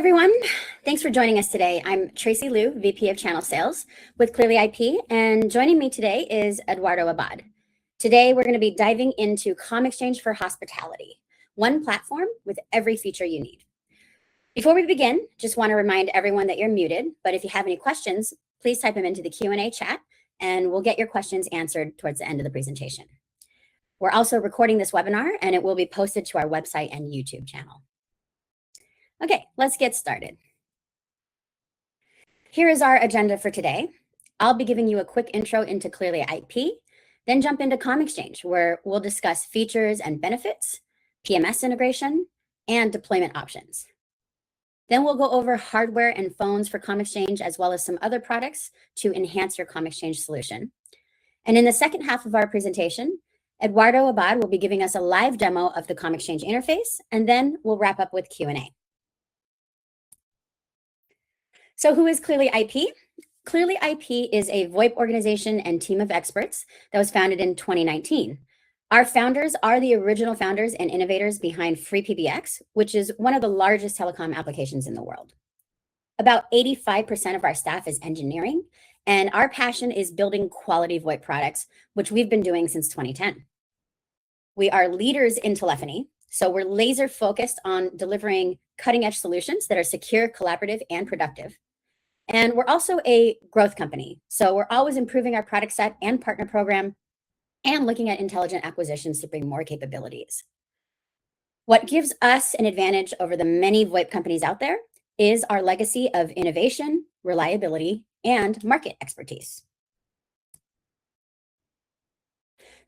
everyone. Thanks for joining us today. I'm Tracy Liu, VP of Channel Sales with Clearly IP, and joining me today is Eduardo Abad. Today, we're going to be diving into ComXchange for Hospitality, one platform with every feature you need. Before we begin, just want to remind everyone that you're muted, but if you have any questions, please type them into the Q&A chat, and we'll get your questions answered towards the end of the presentation. We're also recording this webinar, and it will be posted to our website and YouTube channel. Okay, let's get started. Here is our agenda for today. I'll be giving you a quick intro into Clearly IP, then jump into ComXchange, where we'll discuss features and benefits, PMS integration, and deployment options. Then we'll go over hardware and phones for ComXchange, as well as some other products to enhance your ComXchange solution. And in the second half of our presentation, Eduardo Abad will be giving us a live demo of the ComXchange interface, and then we'll wrap up with Q&A. So who is Clearly IP? Clearly IP is a VoIP organization and team of experts that was founded in 2019. Our founders are the original founders and innovators behind FreePBX, which is one of the largest telecom applications in the world. About 85% of our staff is engineering, and our passion is building quality VoIP products, which we've been doing since 2010. We are leaders in telephony, so we're laser focused on delivering cutting-edge solutions that are secure, collaborative, and productive. And we're also a growth company, so we're always improving our product set and partner program and looking at intelligent acquisitions to bring more capabilities. What gives us an advantage over the many VoIP companies out there is our legacy of innovation, reliability, and market expertise.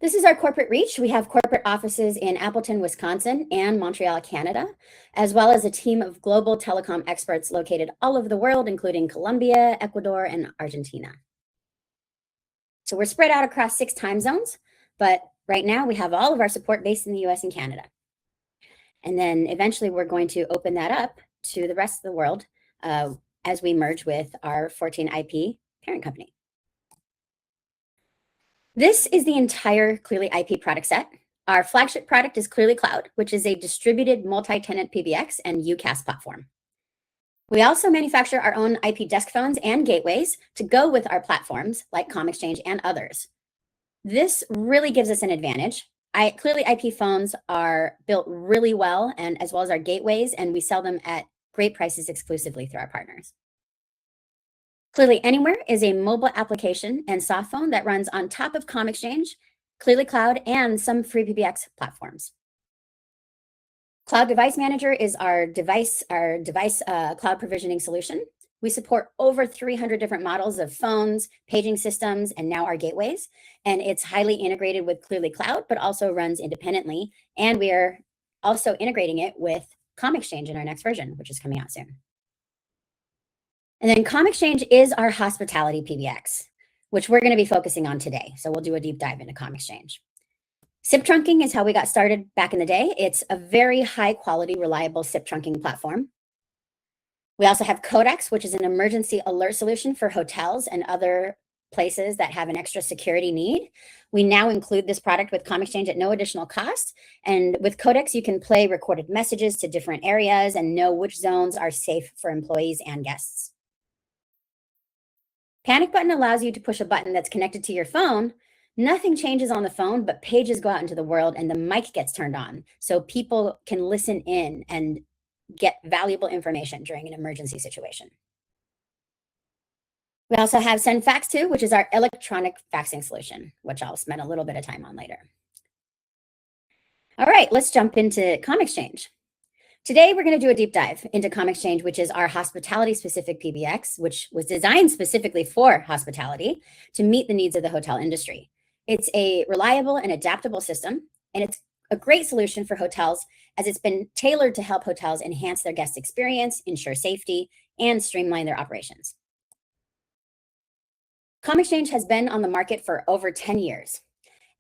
This is our corporate reach. We have corporate offices in Appleton, Wisconsin, and Montreal, Canada, as well as a team of global telecom experts located all over the world, including Colombia, Ecuador, and Argentina. So we're spread out across 6 time zones, but right now we have all of our support based in the US and Canada. And then eventually we're going to open that up to the rest of the world as we merge with our 14 IP parent company. This is the entire Clearly IP product set. Our flagship product is Clearly Cloud, which is a distributed multi-tenant PBX and UCaaS platform. We also manufacture our own IP desk phones and gateways to go with our platforms like ComXchange and others. This really gives us an advantage. Clearly IP phones are built really well, and as well as our gateways, and we sell them at great prices exclusively through our partners. Clearly Anywhere is a mobile application and soft phone that runs on top of ComXchange, Clearly Cloud, and some FreePBX platforms. Cloud Device Manager is our device cloud provisioning solution. We support over 300 different models of phones, paging systems, and now our gateways. And it's highly integrated with Clearly Cloud, but also runs independently. And we are also integrating it with ComXchange in our next version, which is coming out soon. And then ComXchange is our hospitality PBX, which we're going to be focusing on today. So we'll do a deep dive into ComXchange. SIP trunking is how we got started back in the day. It's a very high quality, reliable SIP trunking platform. We also have Codex, which is an emergency alert solution for hotels and other places that have an extra security need. We now include this product with ComXchange at no additional cost. And with Codex, you can play recorded messages to different areas and know which zones are safe for employees and guests. Panic Button allows you to push a button that's connected to your phone. Nothing changes on the phone, but pages go out into the world and the mic gets turned on so people can listen in and get valuable information during an emergency situation. We also have Send Fax To, which is our electronic faxing solution, which I'll spend a little bit of time on later. All right, let's jump into ComXchange. Today, we're going to do a deep dive into ComXchange, which is our hospitality-specific PBX, which was designed specifically for hospitality to meet the needs of the hotel industry. It's a reliable and adaptable system, and it's a great solution for hotels as it's been tailored to help hotels enhance their guest experience, ensure safety, and streamline their operations. ComXchange has been on the market for over 10 years.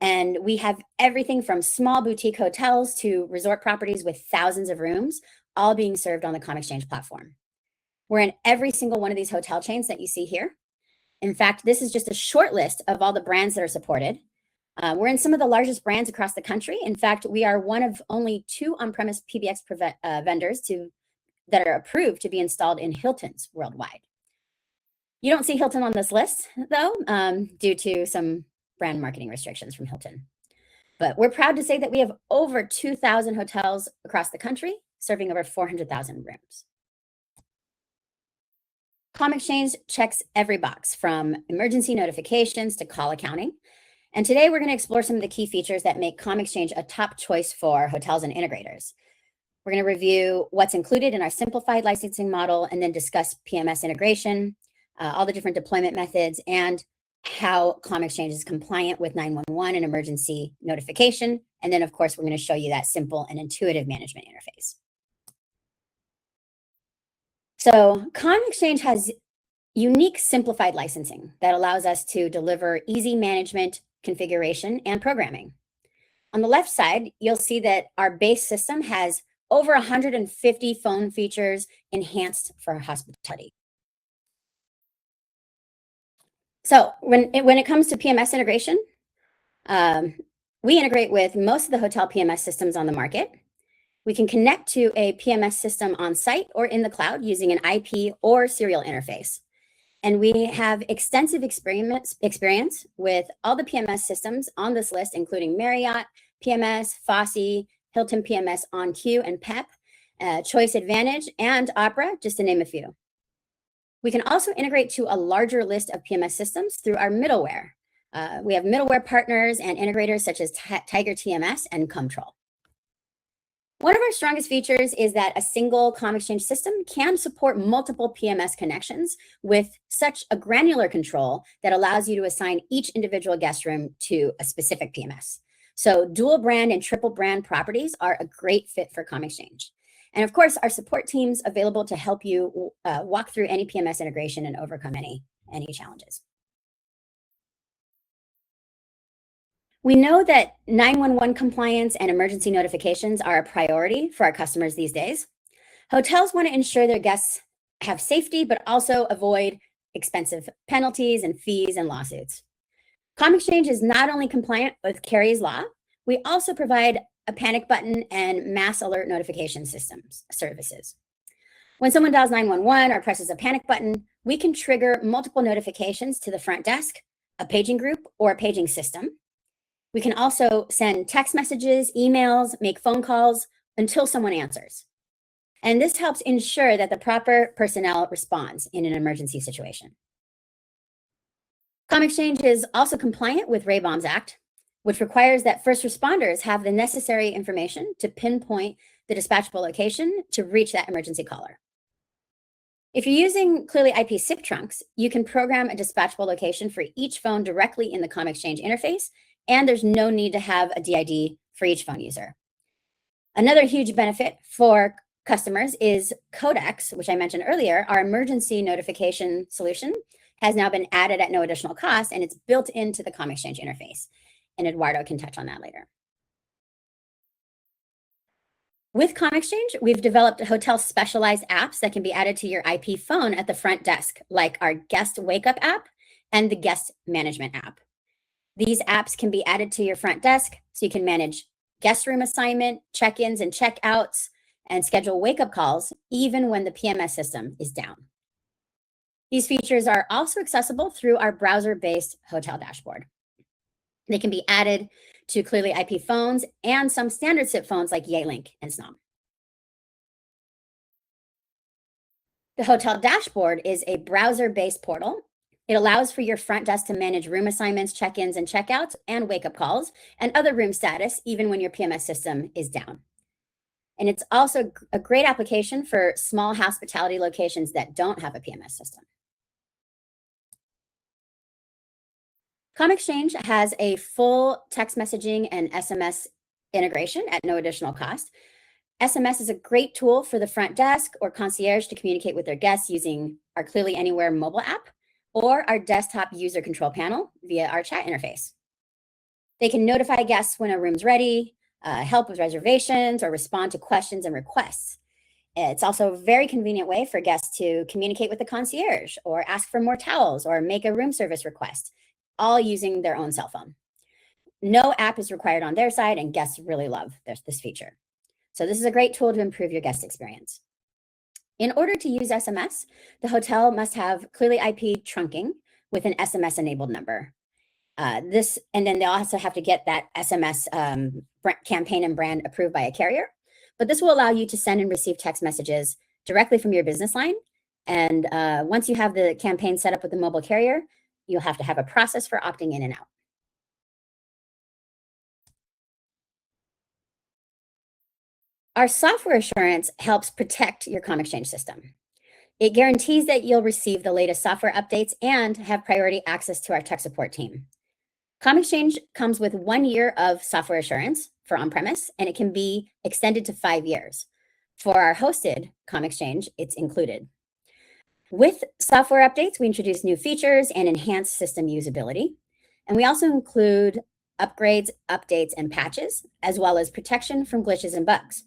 And we have everything from small boutique hotels to resort properties with thousands of rooms, all being served on the ComXchange platform. We're in every single one of these hotel chains that you see here. In fact, this is just a short list of all the brands that are supported. We're in some of the largest brands across the country. In fact, we are one of only 2 on-premise PBX vendors to that are approved to be installed in Hiltons worldwide. You don't see Hilton on this list, though, due to some brand marketing restrictions from Hilton. But we're proud to say that we have over 2,000 hotels across the country, serving over 400,000 rooms. ComXchange checks every box, from emergency notifications to call accounting. And today we're going to explore some of the key features that make ComXchange a top choice for hotels and integrators. We're going to review what's included in our simplified licensing model, and then discuss PMS integration, all the different deployment methods, and how ComXchange is compliant with 911 and emergency notification. And then, of course, we're going to show you that simple and intuitive management interface. So ComXchange has unique simplified licensing that allows us to deliver easy management, configuration, and programming. On the left side, you'll see that our base system has over 150 phone features enhanced for hospitality. So when it comes to PMS integration, we integrate with most of the hotel PMS systems on the market. We can connect to a PMS system on site or in the cloud using an IP or serial interface. And we have extensive experience with all the PMS systems on this list, including Marriott PMS, Fosse, Hilton PMS On-Q and PEP, Choice Advantage, and Opera, just to name a few. We can also integrate to a larger list of PMS systems through our middleware. We have middleware partners and integrators such as Tiger TMS and Control. One of our strongest features is that a single ComXchange system can support multiple PMS connections with such a granular control that allows you to assign each individual guest room to a specific PMS. So dual brand and triple brand properties are a great fit for ComXchange. And of course, our support team's available to help you walk through any PMS integration and overcome any challenges. We know that 911 compliance and emergency notifications are a priority for our customers these days. Hotels want to ensure their guests have safety, but also avoid expensive penalties and fees and lawsuits. ComXchange is not only compliant with Kerry's law, we also provide a panic button and mass alert notification services. When someone dials 911 or presses a panic button, we can trigger multiple notifications to the front desk, a paging group, or a paging system. We can also send text messages, emails, make phone calls until someone answers. And this helps ensure that the proper personnel responds in an emergency situation. ComXchange is also compliant with Ray-Bonds Act, which requires that first responders have the necessary information to pinpoint the dispatchable location to reach that emergency caller. If you're using Clearly IP SIP trunks, you can program a dispatchable location for each phone directly in the ComXchange interface, and there's no need to have a DID for each phone user. Another huge benefit for customers is Codex, which I mentioned earlier. Our emergency notification solution has now been added at no additional cost, and it's built into the ComXchange interface. And Eduardo can touch on that later. With ComXchange, we've developed hotel specialized apps that can be added to your IP phone at the front desk, like our Guest Wake Up app and the Guest Management app. These apps can be added to your front desk so you can manage guest room assignment, check-ins and check-outs, and schedule wake-up calls even when the PMS system is down. These features are also accessible through our browser-based hotel dashboard. They can be added to Clearly IP phones and some standard SIP phones like Yealink and Snom. The hotel dashboard is a browser-based portal. It allows for your front desk to manage room assignments, check-ins and check-outs, and wake-up calls, and other room status, even when your PMS system is down. And it's also a great application for small hospitality locations that don't have a PMS system. ComXchange has a full text messaging and SMS integration at no additional cost. SMS is a great tool for the front desk or concierge to communicate with their guests using our Clearly Anywhere mobile app or our desktop user control panel via our chat interface. They can notify guests when a room's ready, help with reservations, or respond to questions and requests. It's also a very convenient way for guests to communicate with the concierge or ask for more towels or make a room service request, all using their own cell phone. No app is required on their side, and guests really love this feature. So this is a great tool to improve your guest experience. In order to use SMS, the hotel must have clearly IP trunking with an SMS enabled number. And then they'll also have to get that SMS campaign and brand approved by a carrier. But this will allow you to send and receive text messages directly from your business line. And once you have the campaign set up with the mobile carrier, you'll have to have a process for opting in and out. Our software assurance helps protect your ComXchange system. It guarantees that you'll receive the latest software updates and have priority access to our tech support team. ComXchange comes with 1 year of software assurance for on-premise, and it can be extended to 5 years. For our hosted ComXchange, it's included. With software updates, we introduce new features and enhance system usability. And we also include upgrades, updates, and patches, as well as protection from glitches and bugs.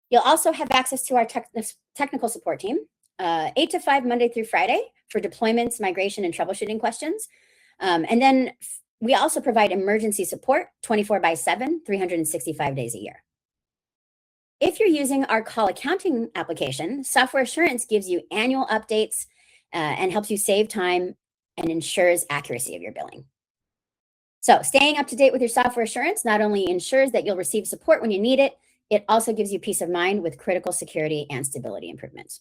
You'll also have access to our technical support team, 8 to 5 Monday through Friday for deployments, migration, and troubleshooting questions. And then we also provide emergency support 24/7, 365 days a year. If you're using our call accounting application, software assurance gives you annual updates and helps you save time and ensures accuracy of your billing. So staying up to date with your software assurance not only ensures that you'll receive support when you need it, it also gives you peace of mind with critical security and stability improvements.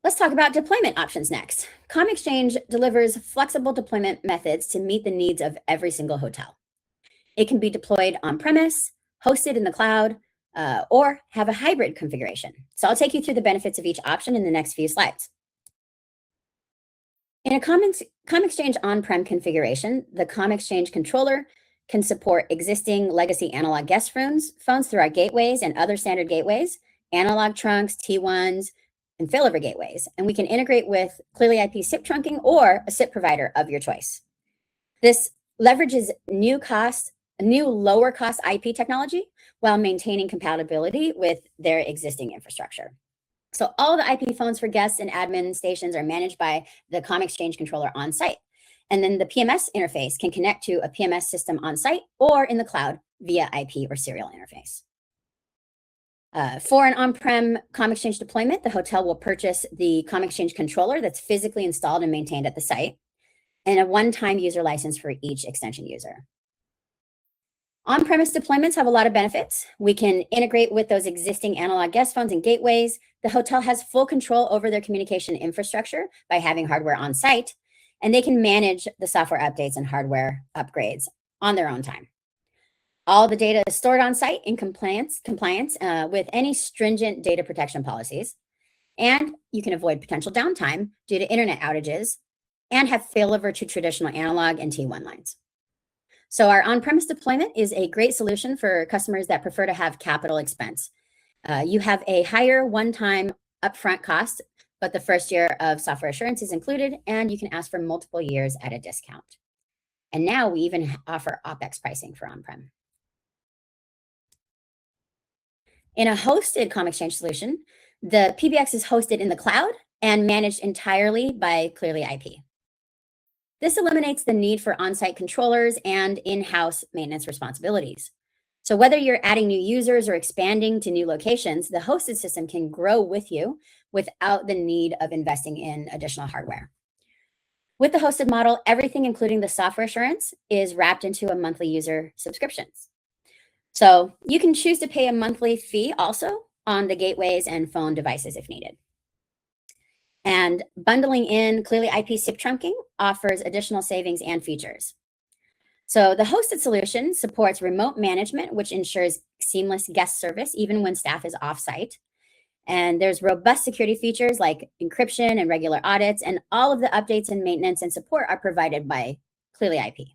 Let's talk about deployment options next. ComXchange delivers flexible deployment methods to meet the needs of every single hotel. It can be deployed on-premise, hosted in the cloud, or have a hybrid configuration. So I'll take you through the benefits of each option in the next few slides. In a ComXchange on-prem configuration, the ComXchange controller can support existing legacy analog guest phones through our gateways and other standard gateways, analog trunks, T1s, and failover gateways. And we can integrate with Clearly IP SIP trunking or a SIP provider of your choice. This leverages new lower cost IP technology while maintaining compatibility with their existing infrastructure. So all the IP phones for guests and admin stations are managed by the ComXchange controller on site. And then the PMS interface can connect to a PMS system on site or in the cloud via IP or serial interface. For an on-prem ComXchange deployment, the hotel will purchase the ComXchange controller that's physically installed and maintained at the site, and a one-time user license for each extension user. On-premise deployments have a lot of benefits. We can integrate with those existing analog guest phones and gateways. The hotel has full control over their communication infrastructure by having hardware on site, and they can manage the software updates and hardware upgrades on their own time. All the data is stored on site in compliance with any stringent data protection policies. And you can avoid potential downtime due to internet outages and have failover to traditional analog and T1 lines. So our on-premise deployment is a great solution for customers that prefer to have capital expense. You have a higher one-time upfront cost, but the first year of software assurance is included, and you can ask for multiple years at a discount. And now we even offer OpEx pricing for on-prem. In a hosted ComXchange solution, the PBX is hosted in the cloud and managed entirely by Clearly IP. This eliminates the need for on-site controllers and in-house maintenance responsibilities. So whether you're adding new users or expanding to new locations, the hosted system can grow with you without the need of investing in additional hardware. With the hosted model, everything, including the software assurance, is wrapped into a monthly user subscriptions. So you can choose to pay a monthly fee also on the gateways and phone devices if needed. And bundling in Clearly IP SIP trunking offers additional savings and features. So the hosted solution supports remote management, which ensures seamless guest service even when staff is off-site. And there's robust security features like encryption and regular audits, and all of the updates and maintenance and support are provided by Clearly IP.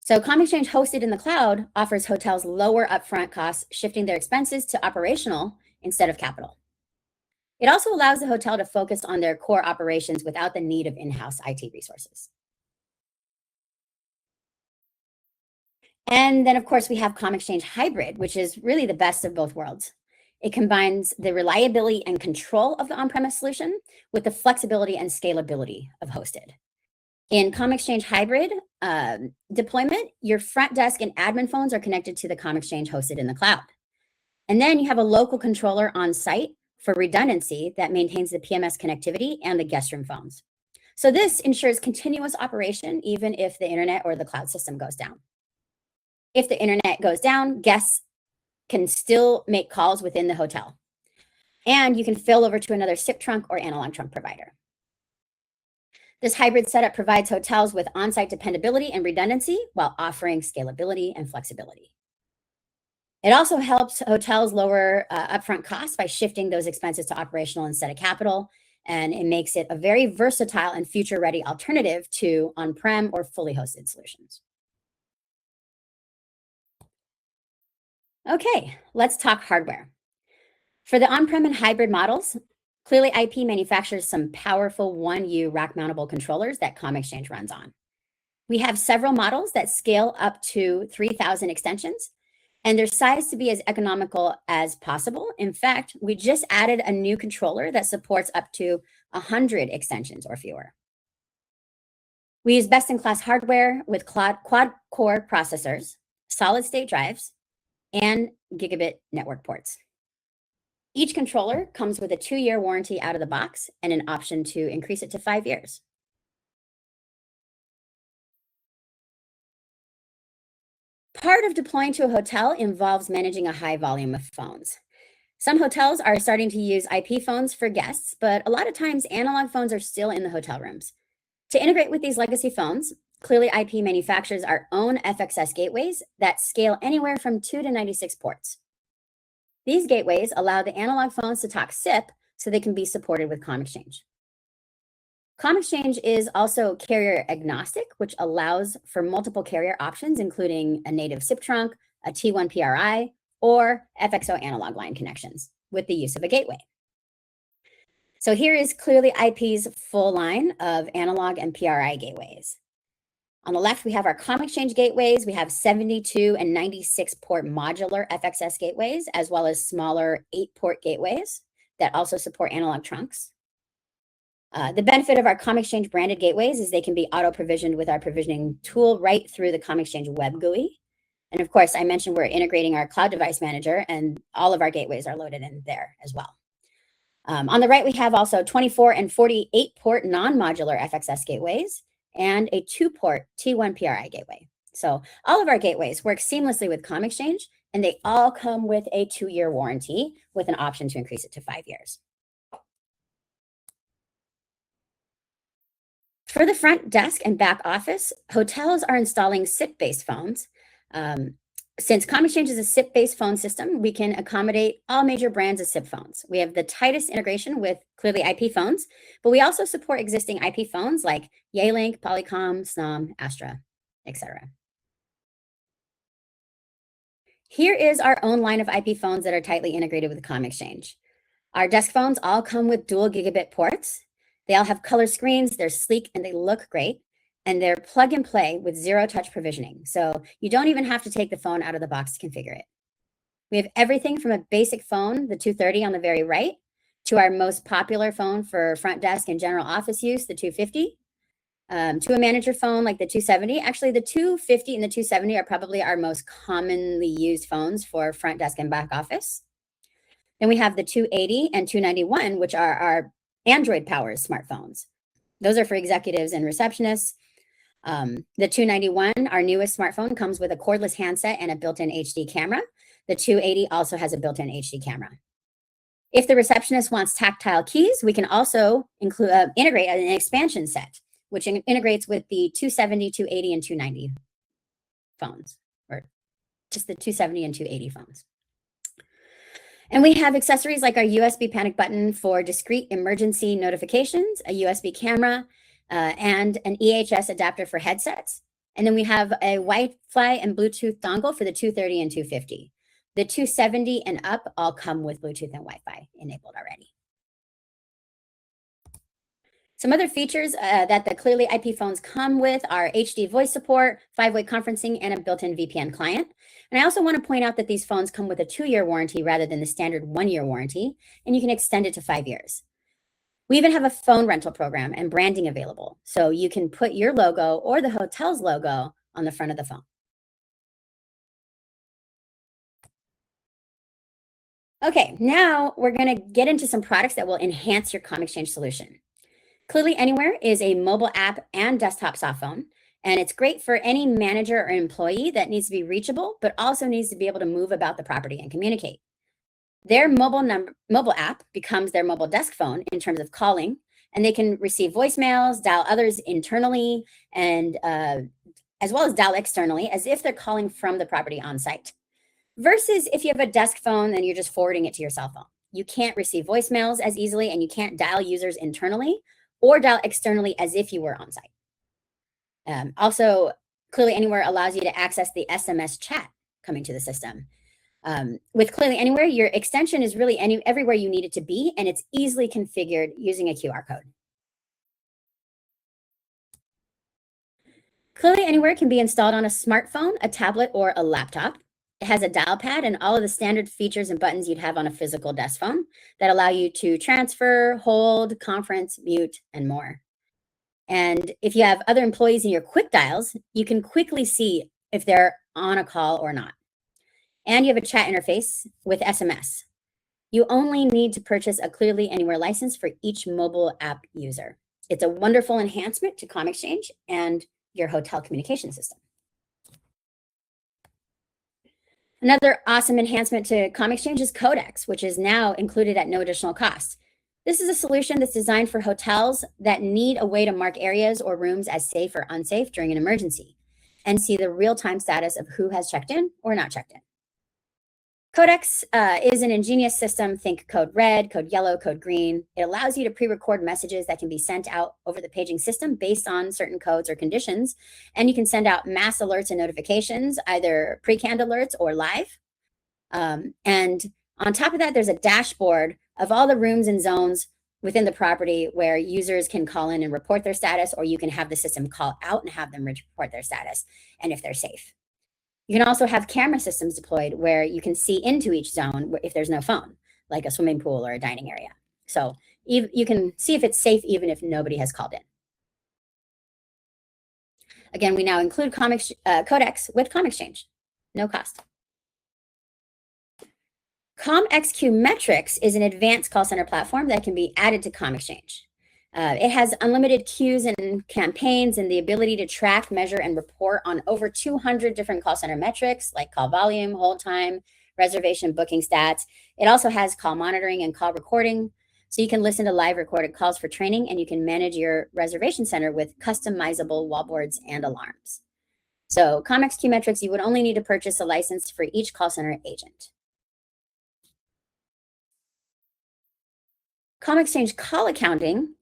So ComXchange hosted in the cloud offers hotels lower upfront costs, shifting their expenses to operational instead of capital. It also allows the hotel to focus on their core operations without the need of in-house IT resources. And then, of course, we have ComXchange Hybrid, which is really the best of both worlds. It combines the reliability and control of the on-premise solution with the flexibility and scalability of hosted. In ComXchange hybrid deployment, your front desk and admin phones are connected to the ComXchange hosted in the cloud. And then you have a local controller on site for redundancy that maintains the PMS connectivity and the guest room phones. So this ensures continuous operation even if the internet or the cloud system goes down. If the internet goes down, guests can still make calls within the hotel. And you can fill over to another SIP trunk or analog trunk provider. This hybrid setup provides hotels with on-site dependability and redundancy while offering scalability and flexibility. It also helps hotels lower upfront costs by shifting those expenses to operational instead of capital, and it makes it a very versatile and future-ready alternative to on-prem or fully hosted solutions. Okay, let's talk hardware. For the on-prem and hybrid models, Clearly IP manufactures some powerful 1U rack-mountable controllers that ComXchange runs on. We have several models that scale up to 3,000 extensions, and they're sized to be as economical as possible. In fact, we just added a new controller that supports up to 100 extensions or fewer. We use best-in-class hardware with quad-core processors, solid-state drives, and gigabit network ports. Each controller comes with a 2-year warranty out of the box and an option to increase it to 5 years. Part of deploying to a hotel involves managing a high volume of phones. Some hotels are starting to use IP phones for guests, but a lot of times analog phones are still in the hotel rooms. To integrate with these legacy phones, Clearly IP manufactures our own FXS gateways that scale anywhere from 2 to 96 ports. These gateways allow the analog phones to talk SIP so they can be supported with ComXchange. ComXchange is also carrier agnostic, which allows for multiple carrier options, including a native SIP trunk, a T1 PRI, or FXO analog line connections with the use of a gateway. So here is Clearly IP's full line of analog and PRI gateways. On the left, we have our ComXchange gateways. We have 72 and 96 port modular FXS gateways, as well as smaller 8-port gateways that also support analog trunks. The benefit of our ComXchange branded gateways is they can be auto-provisioned with our provisioning tool right through the ComXchange web GUI. And of course, I mentioned we're integrating our cloud device manager, and all of our gateways are loaded in there as well. On the right, we have also 24 and 48 port non-modular FXS gateways and a 2-port T1 PRI gateway. So all of our gateways work seamlessly with ComXchange, and they all come with a 2-year warranty with an option to increase it to 5 years. For the front desk and back office, hotels are installing SIP-based phones. Since ComXchange is a SIP-based phone system, we can accommodate all major brands of SIP phones. We have the tightest integration with Clearly IP phones, but we also support existing IP phones like Yealink, Polycom, Snom, Astra, etc. Here is our own line of IP phones that are tightly integrated with ComXchange. Our desk phones all come with dual gigabit ports. They all have color screens, they're sleek, and they look great. And they're plug and play with zero-touch provisioning. So you don't even have to take the phone out of the box to configure it. We have everything from a basic phone, the 230 on the very right, to our most popular phone for front desk and general office use, the 250, to a manager phone like the 270. Actually, the 250 and the 270 are probably our most commonly used phones for front desk and back office. Then we have the 280 and 291, which are our Android-powered smartphones. Those are for executives and receptionists. The 291, our newest smartphone, comes with a cordless handset and a built-in HD camera. The 280 also has a built-in HD camera. If the receptionist wants tactile keys, we can also integrate an expansion set, which integrates with the 270, 280, and 290 phones, or just the 270 and 280 phones. And we have accessories like our USB panic button for discrete emergency notifications, a USB camera, and an EHS adapter for headsets. And then we have a Wi-Fi and Bluetooth dongle for the 230 and 250. The 270 and up all come with Bluetooth and Wi-Fi enabled already. Some other features that the Clearly IP phones come with are HD voice support, 5-way conferencing, and a built-in VPN client. And I also want to point out that these phones come with a 2-year warranty rather than the standard 1-year warranty, and you can extend it to 5 years. We even have a phone rental program and branding available, so you can put your logo or the hotel's logo on the front of the phone. Okay, now we're going to get into some products that will enhance your ComXchange solution. Clearly Anywhere is a mobile app and desktop soft phone, and it's great for any manager or employee that needs to be reachable, but also needs to be able to move about the property and communicate. Their mobile app becomes their mobile desk phone in terms of calling, and they can receive voicemails, dial others internally, and as well as dial externally as if they're calling from the property on site. Versus if you have a desk phone and you're just forwarding it to your cell phone. You can't receive voicemails as easily, and you can't dial users internally or dial externally as if you were on site. Also, Clearly Anywhere allows you to access the SMS chat coming to the system. With Clearly Anywhere, your extension is really everywhere you need it to be, and it's easily configured using a QR code. Clearly Anywhere can be installed on a smartphone, a tablet, or a laptop. It has a dial pad and all of the standard features and buttons you'd have on a physical desk phone that allow you to transfer, hold, conference, mute, and more. And if you have other employees in your quick dials, you can quickly see if they're on a call or not. And you have a chat interface with SMS. You only need to purchase a Clearly Anywhere license for each mobile app user. It's a wonderful enhancement to ComXchange and your hotel communication system. Another awesome enhancement to ComXchange is Codex, which is now included at no additional cost. This is a solution that's designed for hotels that need a way to mark areas or rooms as safe or unsafe during an emergency and see the real-time status of who has checked in or not checked in. Codex is an ingenious system. Think code red, code yellow, code green. It allows you to pre-record messages that can be sent out over the paging system based on certain codes or conditions. And you can send out mass alerts and notifications, either pre-canned alerts or live. And on top of that, there's a dashboard of all the rooms and zones within the property where users can call in and report their status, or you can have the system call out and have them report their status and if they're safe. You can also have camera systems deployed where you can see into each zone if there's no phone, like a swimming pool or a dining area. So you can see if it's safe even if nobody has called in. Again, we now include Codex with ComXchange, no cost. ComX-Q-MetriX is an advanced call center platform that can be added to ComXchange. It has unlimited queues and campaigns and the ability to track, measure, and report on over 200 different call center metrics like call volume, hold time, reservation, booking stats. It also has call monitoring and call recording. So you can listen to live recorded calls for training, and you can manage your reservation center with customizable wallboards and alarms. So ComX-Q-MetriX, you would only need to purchase a license for each call center agent. ComXchange Call Accounting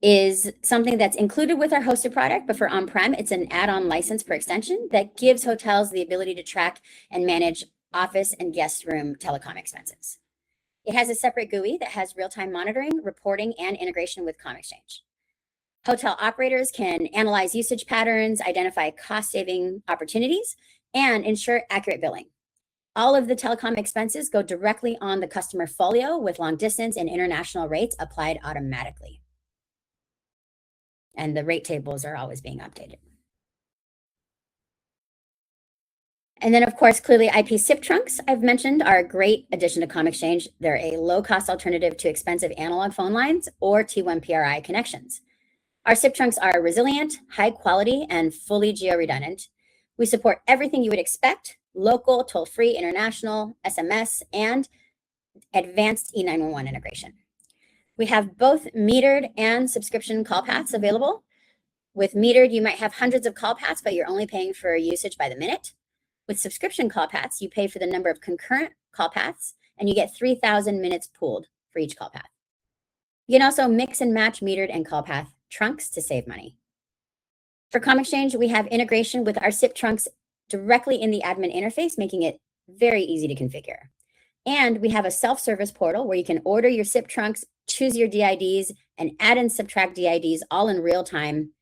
is something that's included with our hosted product, but for on-prem, it's an add-on license per extension that gives hotels the ability to track and manage office and guest room telecom expenses. It has a separate GUI that has real-time monitoring, reporting, and integration with ComXchange. Hotel operators can analyze usage patterns, identify cost-saving opportunities, and ensure accurate billing. All of the telecom expenses go directly on the customer folio with long distance and international rates applied automatically. And the rate tables are always being updated. And then, of course, Clearly IP SIP trunks, I've mentioned, are a great addition to ComXchange. They're a low-cost alternative to expensive analog phone lines or T1 PRI connections. Our SIP trunks are resilient, high quality, and fully geo-redundant. We support everything you would expect: local, toll-free, international, SMS, and advanced E911 integration. We have both metered and subscription call paths available. With metered, you might have hundreds of call paths, but you're only paying for usage by the minute. With subscription call paths, you pay for the number of concurrent call paths, and you get 3,000 minutes pooled for each call path. You can also mix and match metered and call path trunks to save money. For ComXchange, we have integration with our SIP trunks directly in the admin interface, making it very easy to configure. And we have a self-service portal where you can order your SIP trunks, choose your DIDs, and add and subtract DIDs all in real time,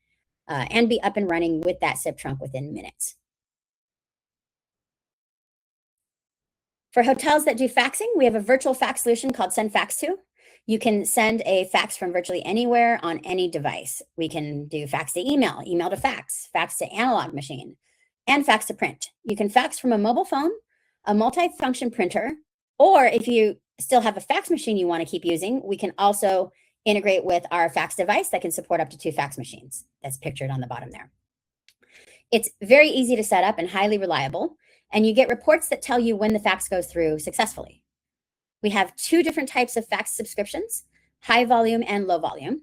and be up and running with that SIP trunk within minutes. For hotels that do faxing, we have a virtual fax solution called Send Fax To. You can send a fax from virtually anywhere on any device. We can do fax to email, email to fax to analog machine, and fax to print. You can fax from a mobile phone, a multi-function printer, or if you still have a fax machine you want to keep using, we can also integrate with our fax device that can support up to 2 fax machines. That's pictured on the bottom there. It's very easy to set up and highly reliable, and you get reports that tell you when the fax goes through successfully. We have 2 different types of fax subscriptions, high volume and low volume.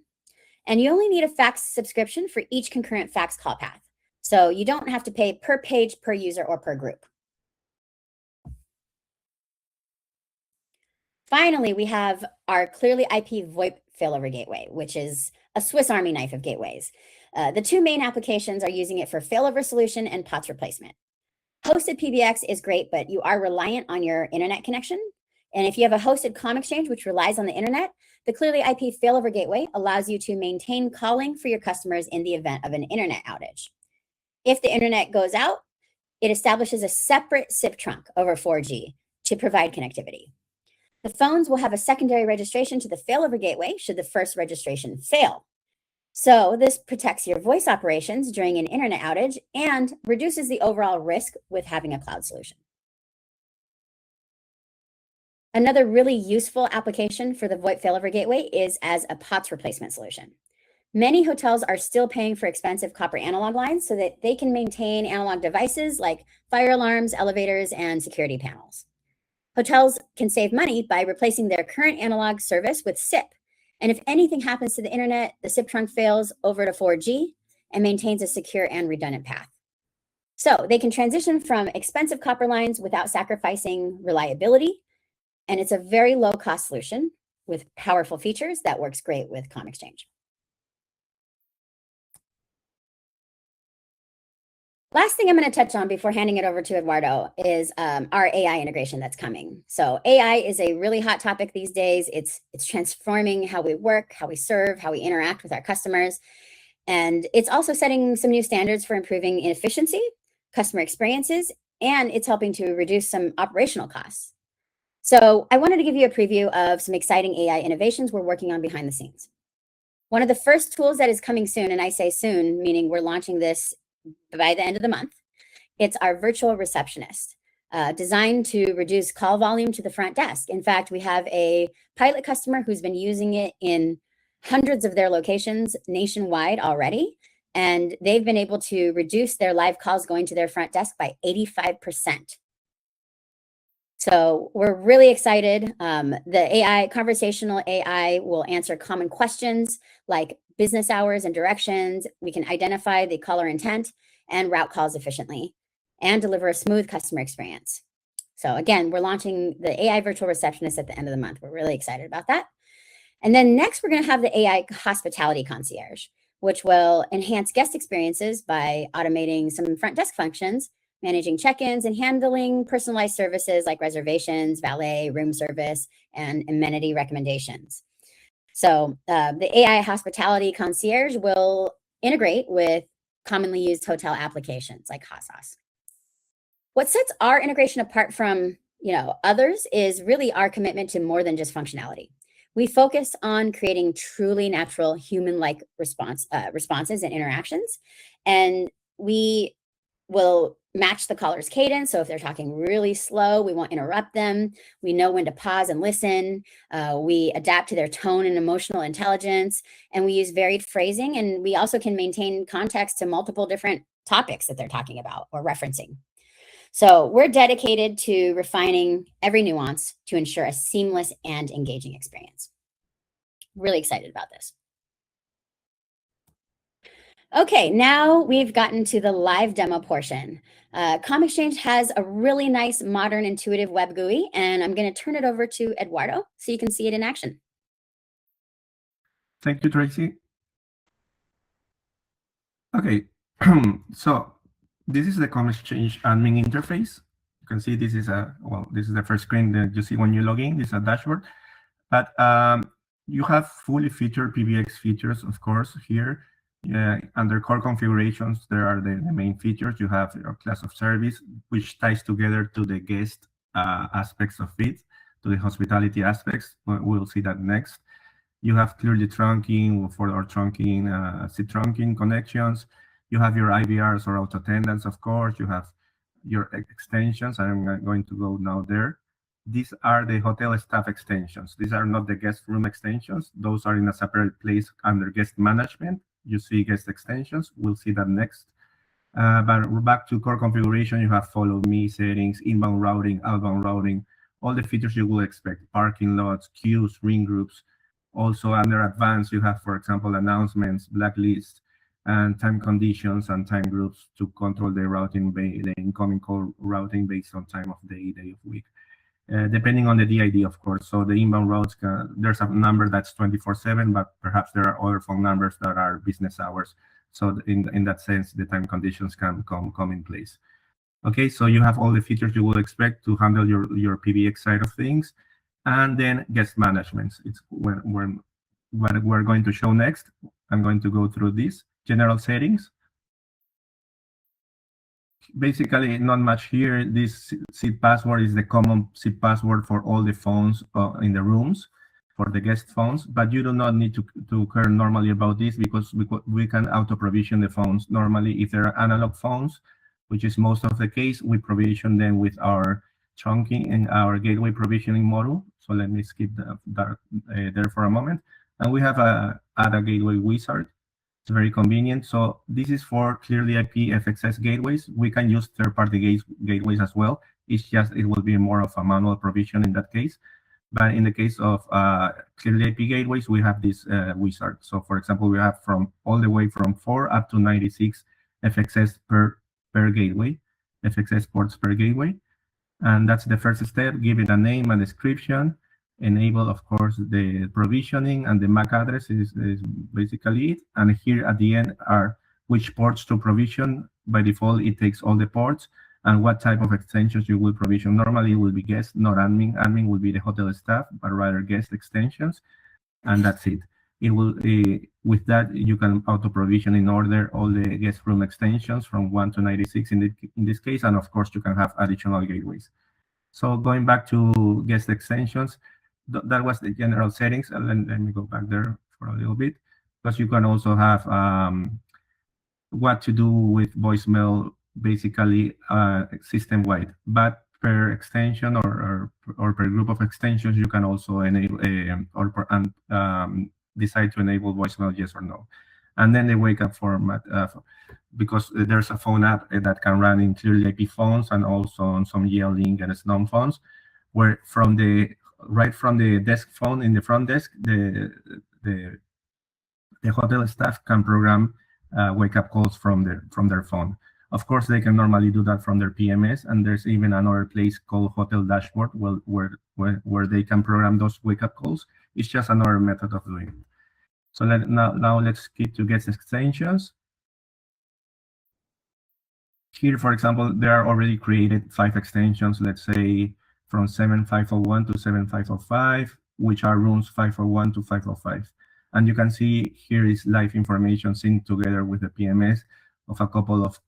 And you only need a fax subscription for each concurrent fax call path. So you don't have to pay per page, per user, or per group. Finally, we have our Clearly IP VoIP failover gateway, which is a Swiss Army knife of gateways. The 2 main applications are using it for failover solution and POTS replacement. Hosted PBX is great, but you are reliant on your internet connection. And if you have a hosted ComXchange, which relies on the internet, the Clearly IP failover gateway allows you to maintain calling for your customers in the event of an internet outage. If the internet goes out, it establishes a separate SIP trunk over 4G to provide connectivity. The phones will have a secondary registration to the failover gateway should the first registration fail. So this protects your voice operations during an internet outage and reduces the overall risk with having a cloud solution. Another really useful application for the VoIP failover gateway is as a POTS replacement solution. Many hotels are still paying for expensive copper analog lines so that they can maintain analog devices like fire alarms, elevators, and security panels. Hotels can save money by replacing their current analog service with SIP. And if anything happens to the internet, the SIP trunk fails over to 4G and maintains a secure and redundant path. So they can transition from expensive copper lines without sacrificing reliability. And it's a very low cost solution with powerful features that works great with ComXchange. Last thing I'm going to touch on before handing it over to Eduardo is our AI integration that's coming. So AI is a really hot topic these days. It's transforming how we work, how we serve, how we interact with our customers. And it's also setting some new standards for improving efficiency, customer experiences, and it's helping to reduce some operational costs. So I wanted to give you a preview of some exciting AI innovations we're working on behind the scenes. One of the first tools that is coming soon, and I say soon, meaning we're launching this by the end of the month, it's our virtual receptionist, designed to reduce call volume to the front desk. In fact, we have a pilot customer who's been using it in hundreds of their locations nationwide already, and they've been able to reduce their live calls going to their front desk by 85%. So we're really excited. The conversational AI will answer common questions like business hours and directions. We can identify the caller intent and route calls efficiently and deliver a smooth customer experience. So again, we're launching the AI virtual receptionist at the end of the month. We're really excited about that. And then next, we're going to have the AI hospitality concierge, which will enhance guest experiences by automating some front desk functions, managing check-ins, and handling personalized services like reservations, valet, room service, and amenity recommendations. So the AI hospitality concierge will integrate with commonly used hotel applications like HotSauce. What sets our integration apart from others is really our commitment to more than just functionality. We focus on creating truly natural human-like responses and interactions, and we will match the caller's cadence. So if they're talking really slow, we won't interrupt them. We know when to pause and listen. We adapt to their tone and emotional intelligence, and we use varied phrasing. And we also can maintain context to multiple different topics that they're talking about or referencing. So we're dedicated to refining every nuance to ensure a seamless and engaging experience. Really excited about this. Okay, now we've gotten to the live demo portion. ComXchange has a really nice, modern, intuitive web GUI, and I'm going to turn it over to Eduardo so you can see it in action. Thank you, Tracy. Okay, so this is the ComXchange admin interface. You can see this is this is the first screen that you see when you log in. This is a dashboard, but you have fully featured PBX features, of course, here. Under core configurations, there are the main features. You have your class of service, which ties together to the guest aspects of it, to the hospitality aspects. We'll see that next. You have clearly trunking for our trunking, seat trunking connections. You have your IVRs or auto attendants, of course. You have your extensions. I'm going to go now there. These are the hotel staff extensions. These are not the guest room extensions. Those are in a separate place under guest management. You see guest extensions. We'll see that next. But back to core configuration, you have follow me settings, inbound routing, outbound routing, all the features you will expect, parking lots, queues, ring groups. Also under advanced, you have, for example, announcements, blacklists, and time conditions and time groups to control the routing, the incoming call routing based on time of day of week. Depending on the DID, of course. So the inbound routes, there's a number that's 24/7, but perhaps there are other phone numbers that are business hours. So in that sense, the time conditions can come in place. Okay, so you have all the features you will expect to handle your PBX side of things. And then guest management. It's what we're going to show next. I'm going to go through this. General settings. Basically, not much here. This seat password is the common seat password for all the phones in the rooms, for the guest phones, but you do not need to care normally about this because we can auto-provision the phones. Normally, if there are analog phones, which is most of the case, we provision them with our trunking and our gateway provisioning module. So let me skip that there for a moment. And we have add a gateway wizard. It's very convenient. So this is for clearly IP FXS gateways. We can use third-party gateways as well. It's just it will be more of a manual provision in that case. But in the case of clearly IP gateways, we have this wizard. So for example, we have from all the way from 4 up to 96 FXS per gateway, FXS ports per gateway. And that's the first step. Give it a name and description. Enable, of course, the provisioning, and the MAC address is basically it. And here at the end are which ports to provision. By default, it takes all the ports, and what type of extensions you will provision. Normally, it will be guest, not admin. Admin will be the hotel staff, but rather guest extensions, and that's it. It will with that you can auto provision in order all the guest room extensions from 1 to 96 in this case, and of course you can have additional gateways. So going back to guest extensions. That was the general settings. Let me go back there for a little bit, because you can also have what to do with voicemail, basically system-wide. But per extension or per group of extensions, you can also enable decide to enable voicemail, yes or no. And then the wake up format, because there's a phone app that can run in clearly IP phones and also on some Yelling and SNOM phones, where right from the desk phone in the front desk, the hotel staff can program wake-up calls from their phone. Of course, they can normally do that from their PMS, and there's even another place called Hotel Dashboard where they can program those wake-up calls. It's just another method of doing it. So now let's skip to guest extensions. Here, for example, there are already created 5 extensions, let's say from 7501 to 7505, which are rooms 501 to 505. And you can see here is live information synced together with the PMS of a couple of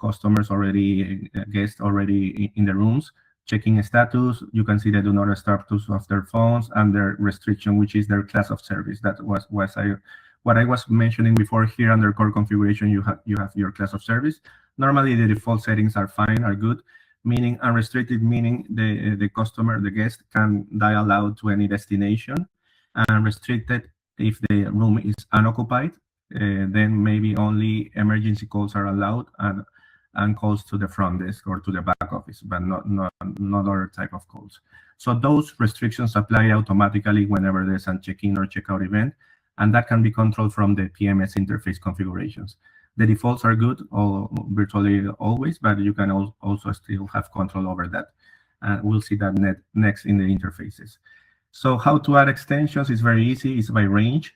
customers already, guests already in the rooms, checking status. You can see the do not status of their phones and their restriction, which is their class of service. That was what I was mentioning before. Here under core configuration, you have your class of service. Normally the default settings are fine, are good. Meaning unrestricted, meaning the customer, the guest, can dial out to any destination. And restricted, if the room is unoccupied, then maybe only emergency calls are allowed and calls to the front desk or to the back office, but not other type of calls. So those restrictions apply automatically whenever there's a check-in or check-out event, and that can be controlled from the PMS interface configurations. The defaults are good virtually always, but you can also still have control over that. And we'll see that next in the interfaces. So how to add extensions is very easy. It's by range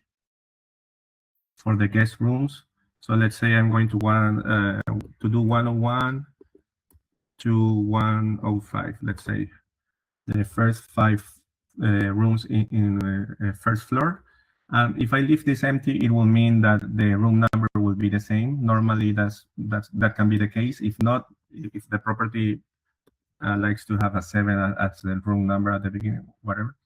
for the guest rooms. So let's say I'm going to want to do 101 to 105. Let's say the first 5 rooms in first floor. If I leave this empty, it will mean that the room number will be the same. Normally, that can be the case. If not, if the property likes to have a 7 as the room number at the beginning, whatever,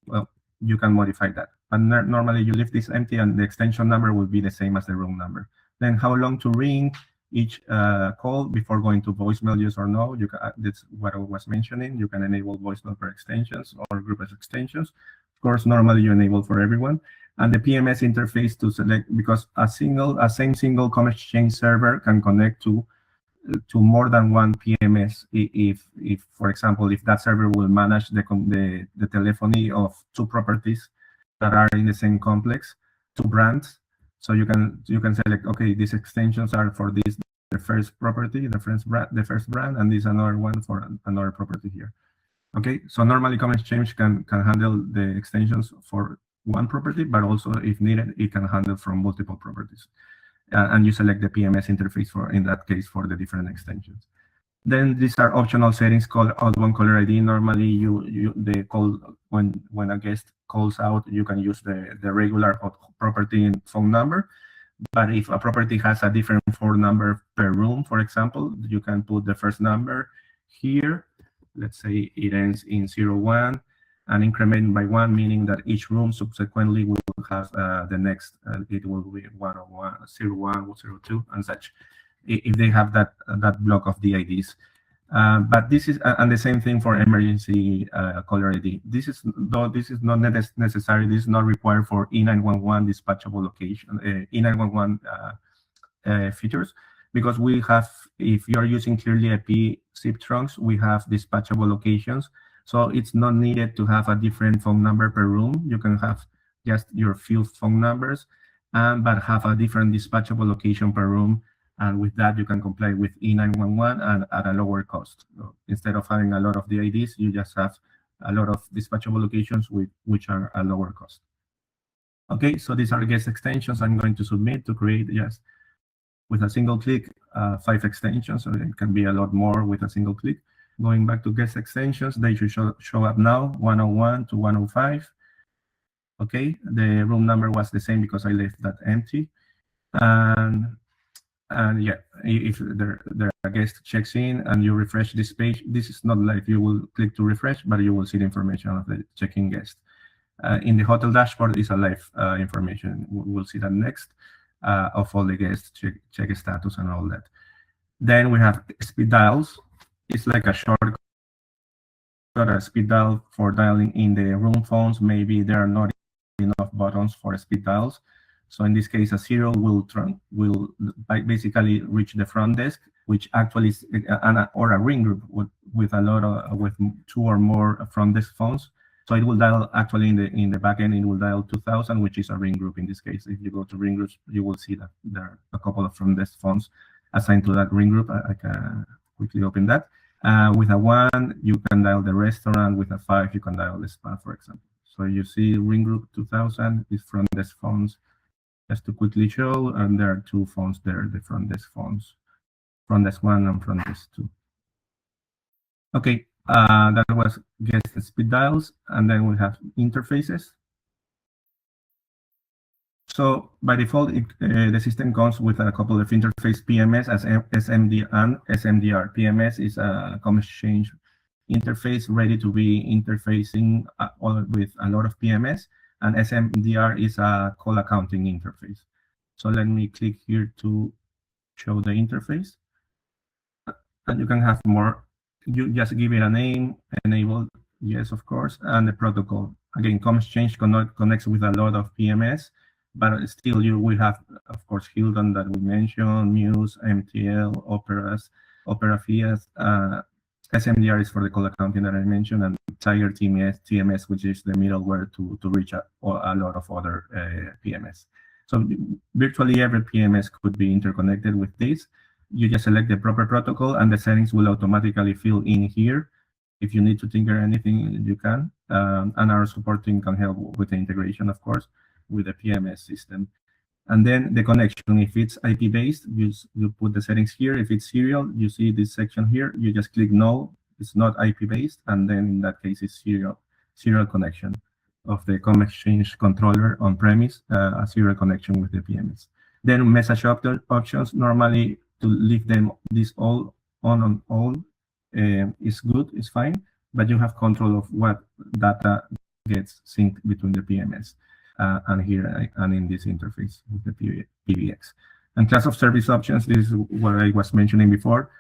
well, you can modify that. and normally you leave this empty and the extension number will be the same as the room number. Then how long to ring each call before going to voicemail, yes or no. You can, that's what I was mentioning. You can enable voicemail per extensions or group as extensions. Of course, normally you enable for everyone. And the PMS interface to select, because a same single ComXchange server can connect to more than one PMS if for example, if that server will manage the telephony of two properties that are in the same complex, two brands. So you can select, okay, these extensions are for this, the first property, the first brand, and this another one for another property here. Okay, so normally ComXchange can handle the extensions for one property, but also if needed, it can handle from multiple properties. And you select the PMS interface for, in that case, for the different extensions. Then these are optional settings called outbound caller ID. Normally, they call when a guest calls out, you can use the regular property and phone number. But if a property has a different phone number per room, for example, you can put the first number here. Let's say it ends in 01 and increment by 1, meaning that each room subsequently will have the next, it will be 101, 01, 02, and such, if they have that block of DIDs. But this is, and the same thing for emergency caller ID. This is not necessary. This is not required for E911 dispatchable location, E911 features, because we have, if you are using clearly IP SIP trunks, we have dispatchable locations. So it's not needed to have a different phone number per room. You can have just your few phone numbers, but have a different dispatchable location per room. And with that, you can comply with E911 and at a lower cost. So instead of having a lot of DIDs, you just have a lot of dispatchable locations which are a lower cost. Okay, so these are guest extensions I'm going to submit to create just with a single click, 5 extensions. So it can be a lot more with a single click. Going back to guest extensions, they should show up now, 101 to 105. Okay, the room number was the same because I left that empty. And yeah, if the guest checks in and you refresh this page, this is not like you will click to refresh, but you will see the information of the check-in guest. In the hotel dashboard is a live information. We'll see that next, of all the guests, check status and all that. Then we have speed dials. It's like a shortcut, a speed dial for dialing in the room phones. Maybe there are not enough buttons for speed dials. So in this case, a 0 will basically reach the front desk, which actually is or a ring group with a lot of with 2 or more front desk phones. So it will dial actually in the back end. It will dial 2000, which is a ring group in this case. If you go to ring groups, you will see that there are a couple of front desk phones assigned to that ring group. I can quickly open that. With a 1, you can dial the restaurant. With a 5, you can dial the spa, for example. So you see ring group 2000 is front desk phones. Just to quickly show, and there are 2 phones there, the front desk phones, front desk 1 and front desk 2. Okay, that was guest speed dials, and then we have interfaces. So by default, the system comes with a couple of interface PMS as SMD and SMDR. PMS is a ComXchange interface ready to be interfacing with a lot of PMS. And SMDR is a call accounting interface. So let me click here to show the interface. And you can have more. You just give it a name, enable, yes, of course, and the protocol. Again, ComXchange connects with a lot of PMS, but still we have, of course, Hilton that we mentioned, Muse, MTL, Opera Fiat. SMDR is for the call accounting that I mentioned, and Tiger TMS, which is the middleware to reach a lot of other PMS. So virtually every PMS could be interconnected with this. You just select the proper protocol, and the settings will automatically fill in here. If you need to tinker anything, you can. And our support team can help with the integration, of course, with the PMS system. And then the connection, if it's IP-based, you put the settings here. If it's serial, you see this section here. You just click no, it's not IP-based, and then in that case, it's serial connection of the ComXchange controller on premise, a serial connection with the PMS. Then message options, normally to leave them this all on all is good, is fine, but you have control of what data gets synced between the PMS. and here and in this interface with the PBX. And class of service options, this is what I was mentioning before.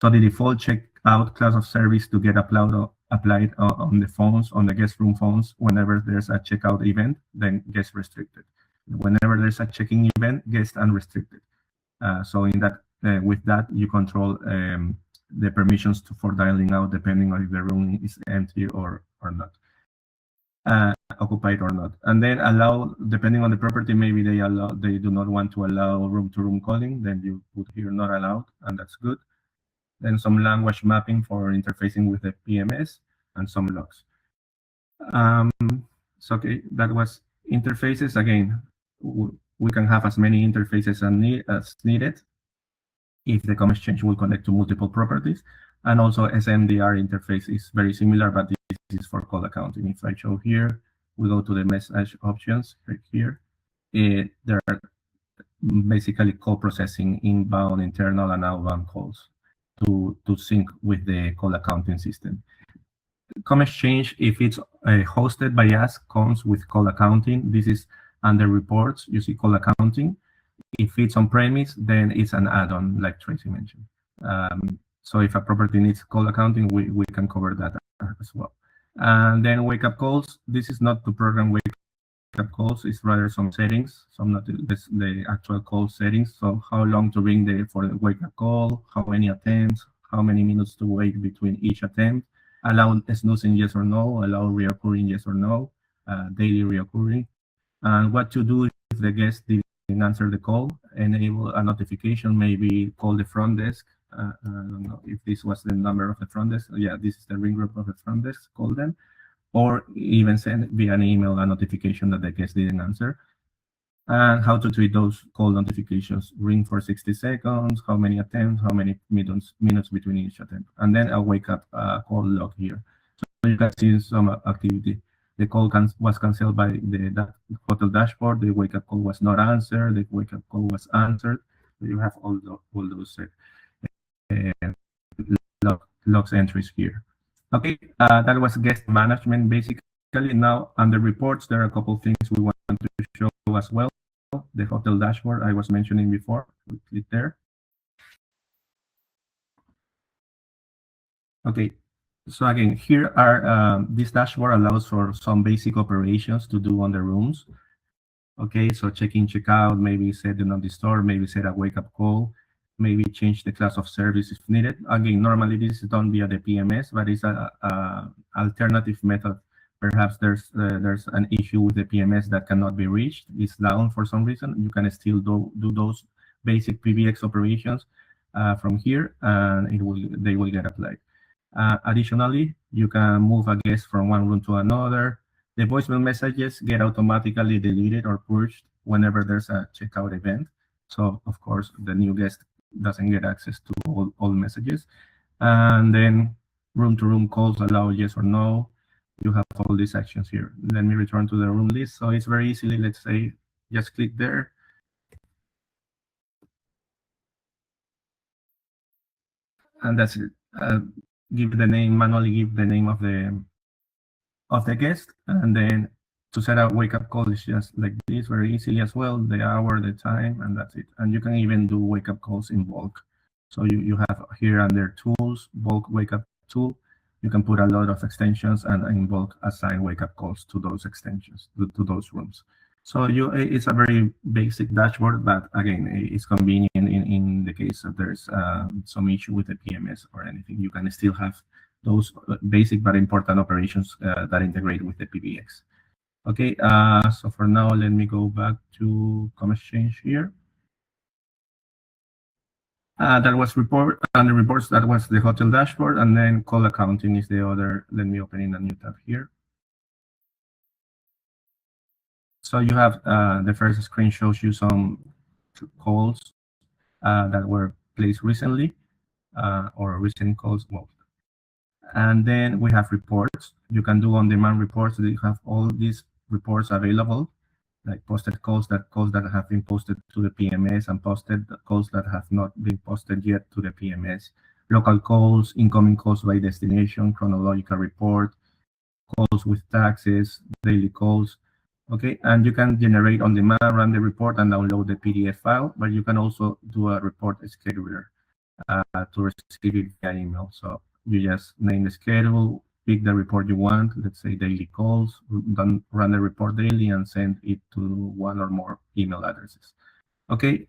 So the default checkout class of service to get applied on the phones, on the guest room phones, whenever there's a checkout event, then guest restricted. Whenever there's a checking event, guest unrestricted. So in that, with that, you control the permissions for dialing out depending on if the room is empty or not. Occupied or not, and then allow, depending on the property, maybe they do not want to allow room-to-room calling, then you put here not allowed, and that's good. Then some language mapping for interfacing with the PMS and some logs. So okay, that was interfaces. Again, we can have as many interfaces as needed if the ComXchange will connect to multiple properties. And also SMDR interface is very similar, but this is for call accounting. If I show here, we go to the message options right here. There are basically call processing inbound, internal, and outbound calls to sync with the call accounting system. ComXchange, if it's hosted by us, comes with call accounting. This is under reports, you see call accounting. If it's on premise, then it's an add-on, like Tracy mentioned. So if a property needs call accounting, we can cover that as well. And then wake-up calls. This is not to program wake-up calls. It's rather some settings, some not the actual call settings. So how long to ring for the wake-up call, how many attempts, how many minutes to wait between each attempt, allow snoozing yes or no, allow reoccurring yes or no, daily reoccurring, and what to do if the guest didn't answer the call, enable a notification, maybe call the front desk. I don't know if this was the number of the front desk. Yeah, this is the ring group of the front desk, call them, or even send via an email a notification that the guest didn't answer. And how to treat those call notifications. Ring for 60 seconds, how many attempts, how many minutes between each attempt. And then a wake up call log here. So you can see some activity. The call was canceled by the hotel dashboard. The wake up call was not answered. The wake up call was answered. So you have all those logs entries here. Okay, that was guest management basically. Now under reports, there are a couple of things we want to show as well. The hotel dashboard I was mentioning before. We click there. Okay, so again, here are this dashboard allows for some basic operations to do on the rooms. Okay, so check in, check out, maybe set the not disturb, maybe set a wake up call, maybe change the class of service if needed. Again, normally this is done via the PMS, but it's a alternative method. Perhaps there's an issue with the PMS that cannot be reached. It's down for some reason. You can still do those basic PBX operations from here, and they will get applied. Additionally, you can move a guest from one room to another. The voicemail messages get automatically deleted or purged whenever there's a checkout event. So of course, the new guest doesn't get access to all messages. And then room-to-room calls allow yes or no. You have all these actions here. Let me return to the room list. So it's very easily, let's say, just click there. And that's it. Give the name, manually give the name of the guest. And then to set up wake-up call is just like this, very easily as well, the hour, the time, and that's it. And you can even do wake-up calls in bulk. So you have here under tools, bulk wake-up tool. You can put a lot of extensions and in bulk assign wake-up calls to those extensions, to those rooms. So it's a very basic dashboard, but again, it's convenient in the case that there's some issue with the PMS or anything. You can still have those basic but important operations that integrate with the PBX. Okay, so for now, let me go back to ComXchange here. That was under reports, that was the hotel dashboard, and then call accounting is the other. Let me open in a new tab here. So you have the first screen shows you some calls that were placed recently or recent calls. Well, and then we have reports. You can do on-demand reports. You have all these reports available, like posted calls that have been posted to the PMS and posted calls that have not been posted yet to the PMS, local calls, incoming calls by destination, chronological report, calls with taxes, daily calls, Okay, and you can generate on demand, run the report, and download the PDF file, but you can also do a report scheduler to receive it via email. So you just name the schedule, pick the report you want, let's say daily calls, then run the report daily and send it to one or more email addresses. Okay,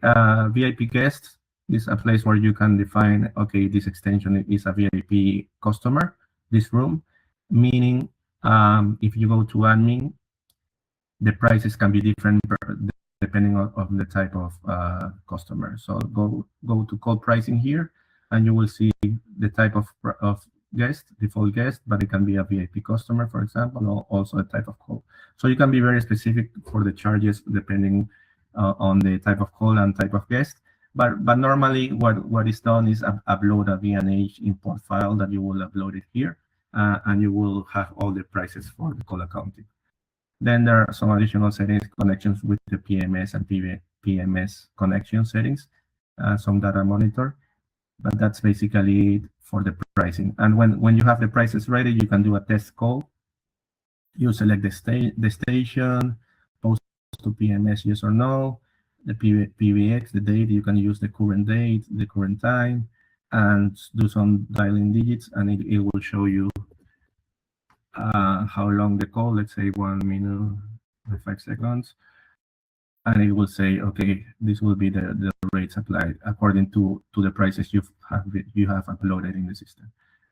VIP guests is a place where you can define, okay, this extension is a VIP customer, this room, meaning if you go to admin, the prices can be different depending on the type of customer. So go to call pricing here, and you will see the type of guest, default guest, but it can be a VIP customer, for example, or also a type of call. So you can be very specific for the charges depending on the type of call and type of guest. But normally what is done is upload a VNH import file that you will upload it here, and you will have all the prices for the call accounting. Then there are some additional settings, connections with the PMS and PMS connection settings, some data monitor, but that's basically it for the pricing. And when you have the prices ready, you can do a test call. You select the station, post to PMS yes or no, the PBX, the date, you can use the current date, the current time, and do some dialing digits, and it will show you how long the call, let's say 1 minute and 5 seconds, and it will say, okay, this will be the rates applied according to the prices you have uploaded in the system.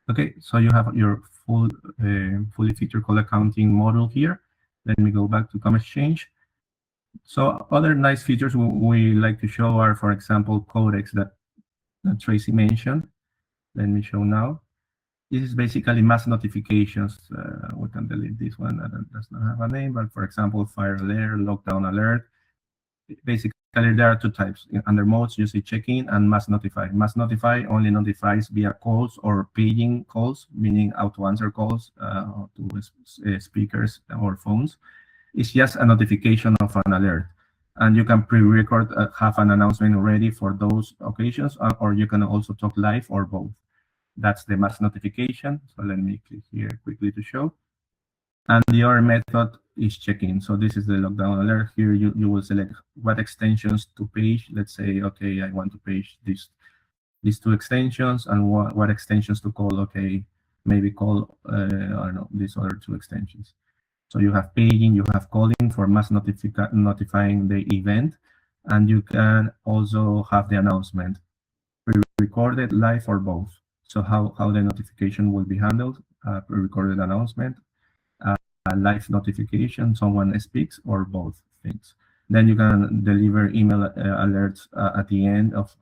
Okay, so you have your fully featured call accounting module here. Let me go back to ComXchange. So other nice features we like to show are, for example, codecs that Tracy mentioned. Let me show now. This is basically mass notifications. We can delete this one, that does not have a name, but for example, fire alert, lockdown alert. Basically, there are two types. Under modes, you see check-in and mass notify. Mass notify only notifies via calls or paging calls, meaning auto-answer calls to speakers or phones. It's just a notification of an alert. And you can pre-record, have an announcement ready for those occasions, or you can also talk live or both. That's the mass notification. So let me click here quickly to show. And the other method is check-in. So this is the lockdown alert. Here you will select what extensions to page. Let's say, okay, I want to page these two extensions, and what extensions to call. Okay, maybe call, I don't know, these other two extensions. So you have paging, you have calling for mass notifying the event, and you can also have the announcement, pre-recorded, live, or both. So how the notification will be handled, pre-recorded announcement, a live notification, someone speaks, or both things. Then you can deliver email alerts at the end of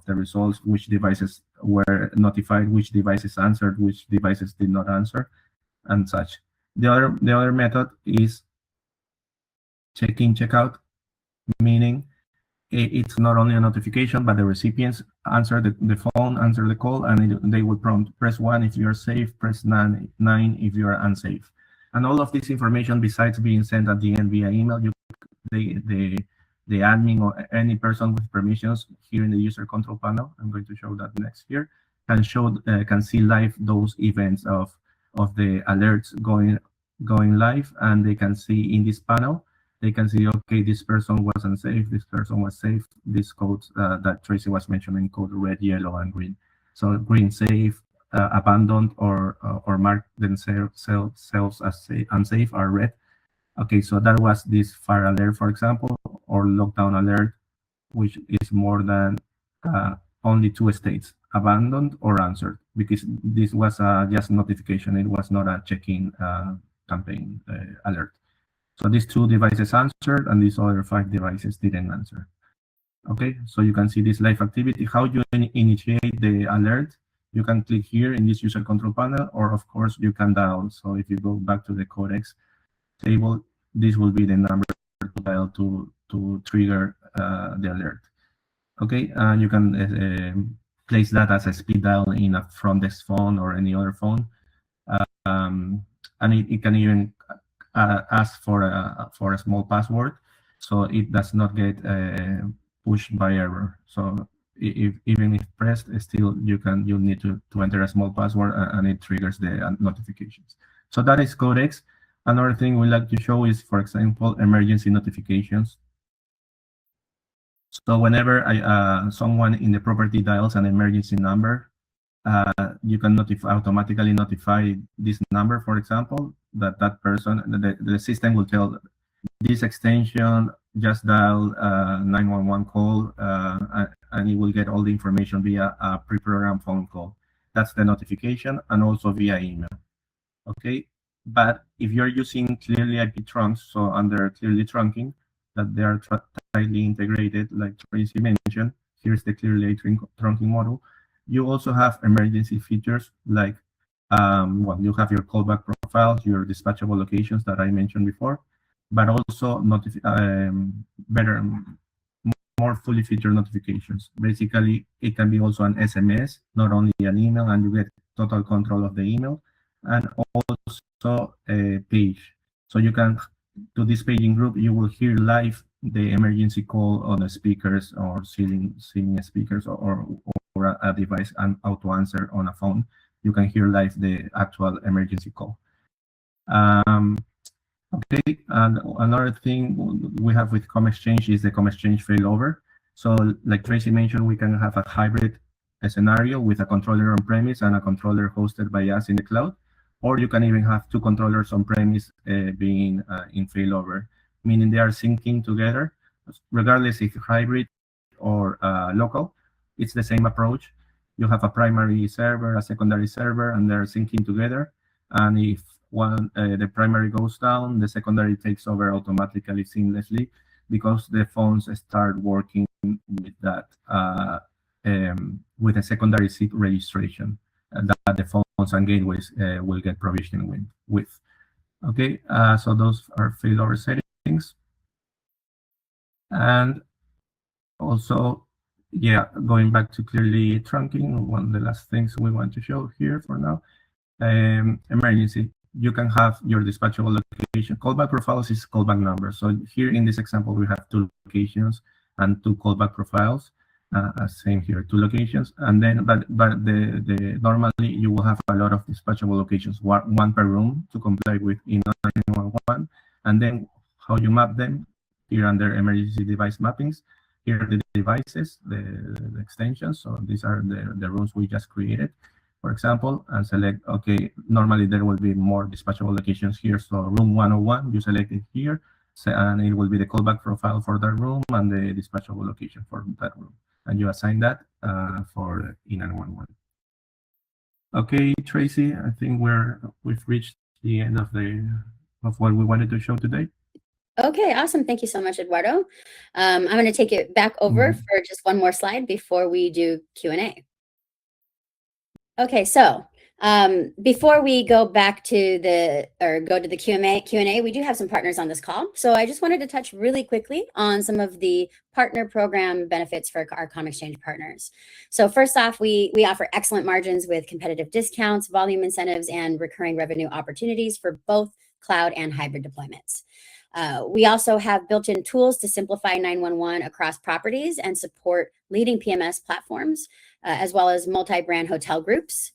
the results, which devices were notified, which devices answered, which devices did not answer, and such. The other method is check-in, check-out, meaning it's not only a notification, but the recipients answer the phone, answer the call, and they will prompt, press 1 if you're safe, press 9 if you're unsafe. And all of this information, besides being sent at the end via email, the admin or any person with permissions here in the user control panel, I'm going to show that next here, can see live those events of the alerts going live, and they can see in this panel, they can see, okay, this person was unsafe, this person was safe, these codes that Tracy was mentioning, code red, yellow, and green. So green safe, abandoned, or marked themselves as unsafe are red. Okay, so that was this fire alert, for example, or lockdown alert, which is more than only 2 states, abandoned or answered, because this was just notification. It was not a check-in campaign alert. So these 2 devices answered, and these other 5 devices didn't answer. Okay, so you can see this live activity. How you initiate the alert, you can click here in this user control panel, or of course you can dial. So if you go back to the codecs table, this will be the number to dial to trigger the alert. Okay, and you can place that as a speed dial in a front desk phone or any other phone, and it can even ask for a small password, so it does not get pushed by error. So even if pressed, still you need to enter a small password, and it triggers the notifications. So that is codecs. Another thing we like to show is, for example, emergency notifications. So whenever someone in the property dials an emergency number, you can automatically notify this number, for example, that person, the system will tell this extension just dial 911 call, and you will get all the information via a pre-programmed phone call. That's the notification, and also via email. Okay, but if you're using clearly IP trunks, so under clearly trunking, that they are tightly integrated, like Tracy mentioned, here's the clearly trunking model. You also have emergency features like, well, you have your callback profiles, your dispatchable locations that I mentioned before, but also better, more fully featured notifications. Basically, it can be also an SMS, not only an email, and you get total control of the email, and also a page. So you can, to this paging group, you will hear live the emergency call on the speakers or ceiling speakers or a device and auto answer on a phone. You can hear live the actual emergency call. Okay, and another thing we have with ComXchange is the ComXchange failover. So like Tracy mentioned, we can have a hybrid scenario with a controller on premise and a controller hosted by us in the cloud. Or you can even have two controllers on premise being in failover, meaning they are syncing together, regardless if hybrid or local. It's the same approach. You have a primary server, a secondary server, and they're syncing together. And if one the primary goes down, the secondary takes over automatically, seamlessly, because the phones start working with that with a secondary SIP registration that the phones and gateways will get provisioned with. Okay, so those are failover settings. And also, yeah, going back to clearly trunking, one of the last things we want to show here for now, emergency. You can have your dispatchable location. Callback profiles is callback number. So here in this example, we have two locations and two callback profiles. Same here, two locations, and then but the normally you will have a lot of dispatchable locations, one per room to comply with in 911, and then how you map them here under emergency device mappings. Here are the devices, the extensions. So these are the rooms we just created, for example, and select, okay, normally there will be more dispatchable locations here. So room 101, you select it here, and it will be the callback profile for that room and the dispatchable location for that room. And you assign that for E911. Okay, Tracy, I think we've reached the end of what we wanted to show today. Okay, awesome. Thank you so much, Eduardo. I'm going to take it back over for just one more slide before we do Q&A. Okay, so before we go back to the Q&A, we do have some partners on this call. So I just wanted to touch really quickly on some of the partner program benefits for our ComXchange partners. So first off, we offer excellent margins with competitive discounts, volume incentives, and recurring revenue opportunities for both cloud and hybrid deployments. We also have built-in tools to simplify 911 across properties and support leading PMS platforms, as well as multi-brand hotel groups.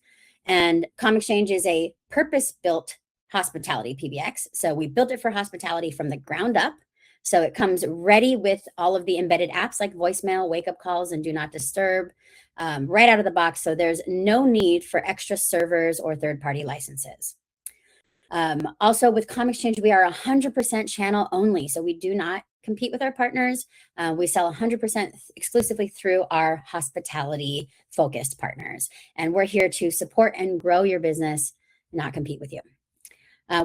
And ComXchange is a purpose-built hospitality PBX. So we built it for hospitality from the ground up. So it comes ready with all of the embedded apps like voicemail, wake-up calls, and do not disturb right out of the box. So there's no need for extra servers or third-party licenses. Also with ComXchange, we are 100% channel only. So we do not compete with our partners. We sell 100% exclusively through our hospitality focused partners. And we're here to support and grow your business, not compete with you.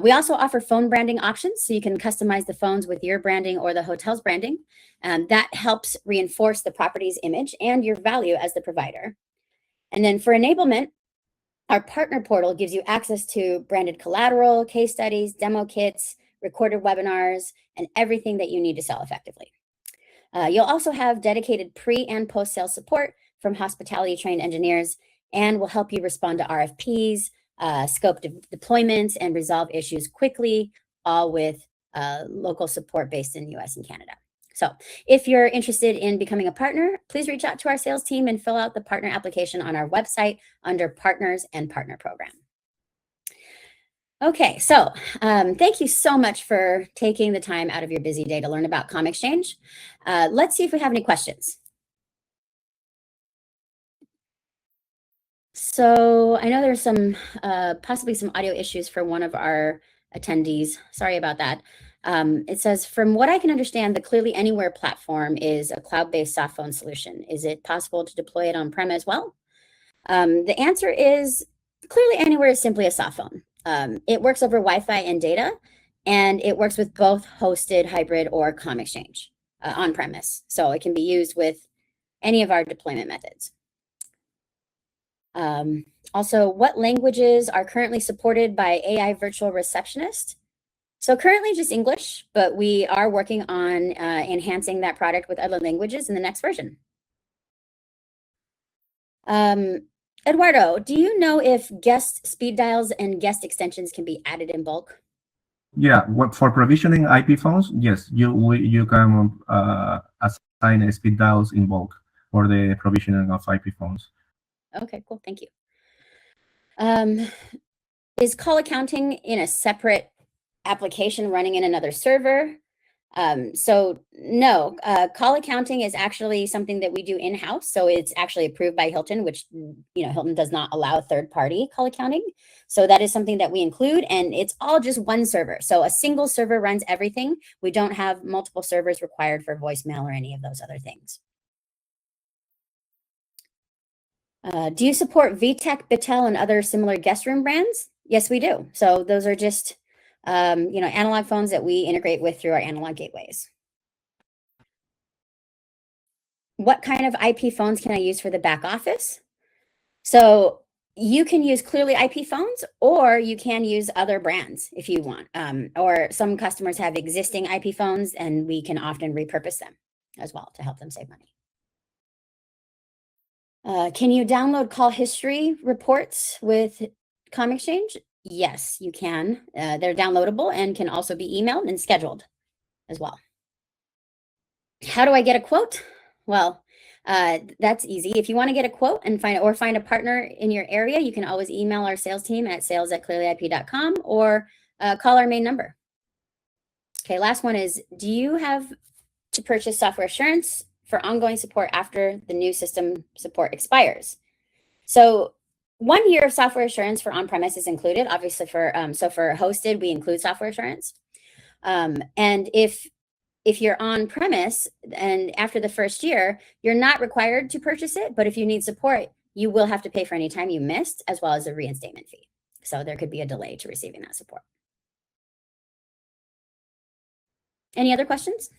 We also offer phone branding options. So you can customize the phones with your branding or the hotel's branding. That helps reinforce the property's image and your value as the provider. And then for enablement, our partner portal gives you access to branded collateral, case studies, demo kits, recorded webinars, and everything that you need to sell effectively. You'll also have dedicated pre and post-sale support from hospitality trained engineers, and will help you respond to RFPs, scope deployments, and resolve issues quickly, all with local support based in the US and Canada. So if you're interested in becoming a partner, please reach out to our sales team and fill out the partner application on our website under Partners and Partner Program. Okay, so thank you so much for taking the time out of your busy day to learn about ComXchange. Let's see if we have any questions. So I know there's some possibly some audio issues for one of our attendees. Sorry about that. It says, from what I can understand, the Clearly Anywhere platform is a cloud-based soft phone solution. Is it possible to deploy it on-prem as well? The answer is Clearly Anywhere is simply a soft phone. It works over Wi-Fi and data, and it works with both hosted, hybrid, or ComXchange on-premise. So it can be used with any of our deployment methods. Also, what languages are currently supported by AI Virtual Receptionist? So currently just English, but we are working on enhancing that product with other languages in the next version. Eduardo, do you know if guest speed dials and guest extensions can be added in bulk? Yeah, for provisioning IP phones, yes, you can assign speed dials in bulk for the provisioning of IP phones. Okay, cool, thank you. Is call accounting in a separate application running in another server? So no, call accounting is actually something that we do in-house. So it's actually approved by Hilton, which, Hilton does not allow third-party call accounting. So that is something that we include, and it's all just one server. So a single server runs everything. We don't have multiple servers required for voicemail or any of those other things. Do you support VTech, Bitel, and other similar guest room brands? Yes, we do. So those are just analog phones that we integrate with through our analog gateways. What kind of IP phones can I use for the back office? So you can use Clearly IP phones, or you can use other brands if you want. Or some customers have existing IP phones, and we can often repurpose them as well to help them save money. Can you download call history reports with ComXchange? Yes, you can. They're downloadable and can also be emailed and scheduled as well. How do I get a quote? Well, that's easy. If you want to get a quote and find a partner in your area, you can always email our sales team at sales@clearlyip.com or call our main number. Okay, last one is, do you have to purchase software assurance for ongoing support after the new system support expires? So 1 year of software assurance for on-premise is included, obviously for hosted, we include software assurance. And if you're on premise and after the first year, you're not required to purchase it, but if you need support, you will have to pay for any time you missed, as well as a reinstatement fee. So there could be a delay to receiving that support. Any other questions?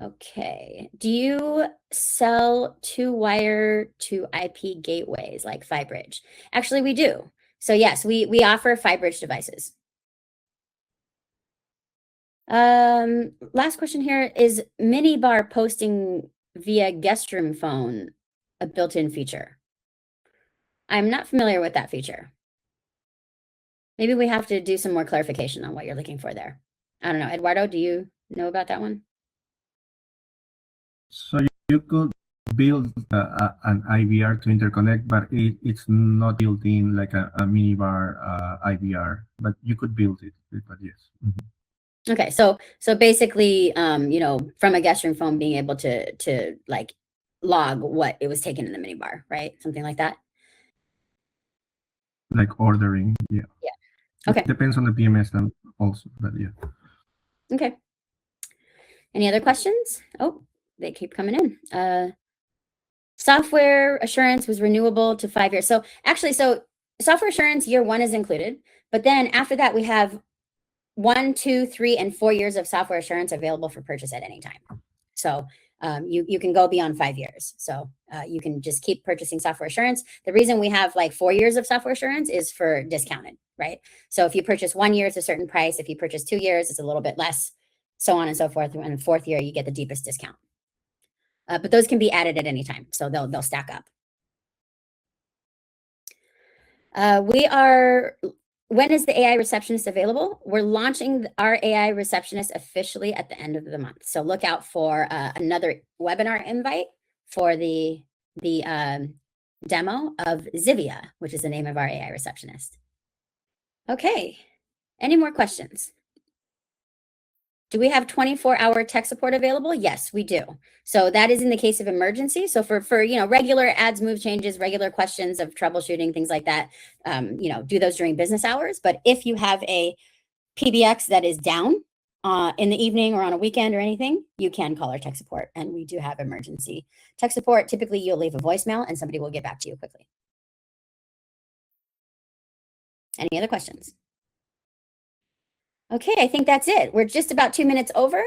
Okay. Do you sell two-wire to IP gateways like PhiBridge? Actually, we do. So yes, we offer PhiBridge devices. Last question here, is minibar posting via guest room phone a built-in feature? I'm not familiar with that feature. Maybe we have to do some more clarification on what you're looking for there. I don't know. Eduardo, do you know about that one? So you could build an IVR to interconnect, but it's not built in like a minibar IVR, but you could build it, but yes. Mm-hmm. Okay, so basically, from a guest room phone being able to like log what it was taken in the minibar, right? Something like that. Like ordering, yeah. Yeah. Okay. It depends on the PMS then also, but yeah. Okay. Any other questions? Oh, they keep coming in. Software assurance was renewable to 5 years. So actually, software assurance year 1 is included, but then after that we have 1, 2, 3, and 4 years of software assurance available for purchase at any time. So you can go beyond 5 years. So you can just keep purchasing software assurance. The reason we have like 4 years of software assurance is for discounted, right? So if you purchase 1 year, it's a certain price. If you purchase 2 years, it's a little bit less, so on and so forth. And the 4th year, you get the deepest discount. But those can be added at any time, so they'll stack up. When is the AI receptionist available? We're launching our AI receptionist officially at the end of the month. So look out for another webinar invite for the demo of Zivia, which is the name of our AI receptionist. Okay, any more questions? Do we have 24-hour tech support available? Yes, we do. So that is in the case of emergency. So for regular adds, move changes, regular questions of troubleshooting, things like that, do those during business hours. But if you have a PBX that is down in the evening or on a weekend or anything, you can call our tech support. And we do have emergency tech support. Typically, you'll leave a voicemail and somebody will get back to you quickly. Any other questions? Okay, I think that's it. We're just about 2 minutes over.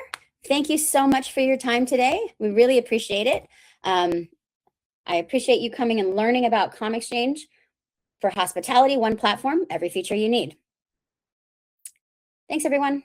Thank you so much for your time today. We really appreciate it. I appreciate you coming and learning about ComXchange for hospitality, one platform, every feature you need. Thanks, everyone.